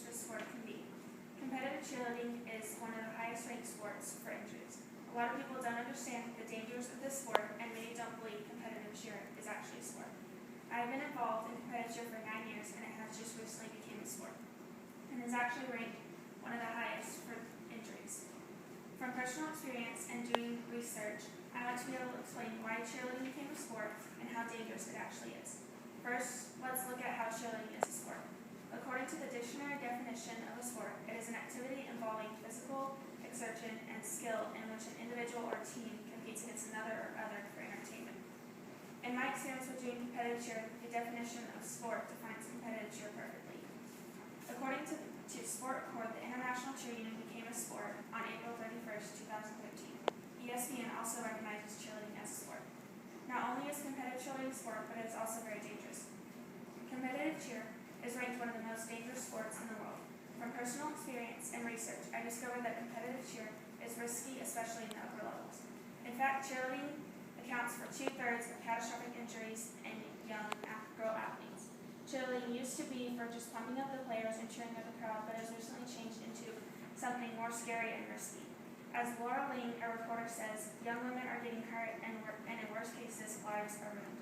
dangerous this sport can be. Competitive cheerleading is one of the highest ranked sports for injuries. A lot of people don't understand the dangers of this sport, and many don't believe competitive cheer is actually a sport. I have been involved in competitive cheer for 9 years, and it has just recently become a sport, and is actually ranked one of the highest for injuries. From personal experience and doing research, I want to be able to explain why cheerleading became a sport and how dangerous it actually is. First, let's look at how cheerleading is a sport. According to the dictionary definition of a sport, it is an activity involving physical exertion and skill in which an individual or team competes against another or other for entertainment. In my experience with doing competitive cheer, the definition of sport defines competitive cheer perfectly. According to Sport Report, the International Cheer Union became a sport on April 31st, 2013. ESPN also recognizes cheerleading as a sport. Not only is competitive cheerleading a sport, but it is also very dangerous. Competitive cheer is ranked one of the most dangerous sports in the world. From personal experience and research, I discovered that competitive cheer is risky, especially in the upper levels. In fact, cheerleading accounts for 2/3 of catastrophic injuries in young girl athletes. Cheerleading used to be for just pumping up the players and cheering up the crowd, but has recently changed into something more scary and risky. As Laura Ling, a reporter, says, young women are getting hurt and in worst cases, lives are ruined.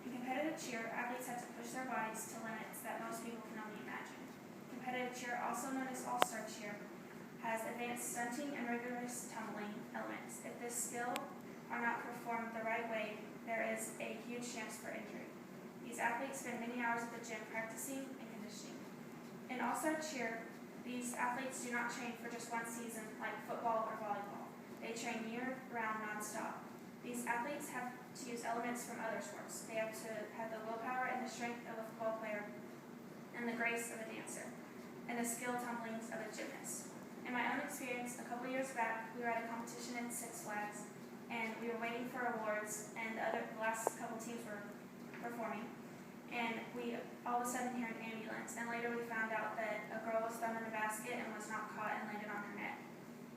In competitive cheer, athletes have to push their bodies to limits that most people can only imagine. Competitive cheer, also known as all-star cheer, has advanced stunting and rigorous tumbling elements. If this skill are not performed the right way, there is a huge chance for injury. These athletes spend many hours at the gym practicing and conditioning. In all-star cheer, these athletes do not train for just one season like football or volleyball. They train year-round non-stop. These athletes have to use elements from other sports. They have to have the willpower and the strength of a football player, and the grace of a dancer, and the skill tumblings of a gymnast. In my own experience, a couple years back, we were at a competition in Six Flags, and we were waiting for awards, and the last couple teams were performing, and we all of a sudden hear an ambulance, and later we found out that a girl was thrown in a basket and was not caught and landed on her neck.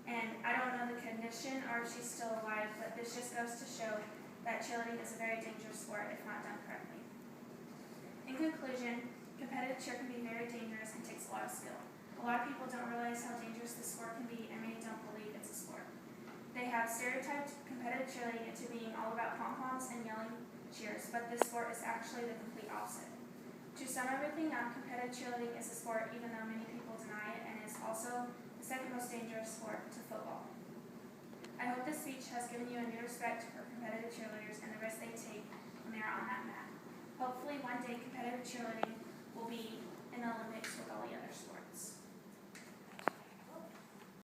And I don't know the condition or if she's still alive, but this just goes to show that cheerleading is a very dangerous sport if not done correctly. In conclusion, competitive cheer can be very dangerous and takes a lot of skill. A lot of people don't realize how dangerous this sport can be, and many don't believe it's a sport. They have stereotyped competitive cheerleading into being all about pom-poms and yelling cheers, but this sport is actually the complete opposite. To sum everything up, competitive cheerleading is a sport even though many people deny it, and is also the second most dangerous sport to football. I hope this speech has given you a new respect for competitive cheerleaders and the risk they take when they are on that mat. Hopefully one day competitive cheerleading will be in the Olympics with all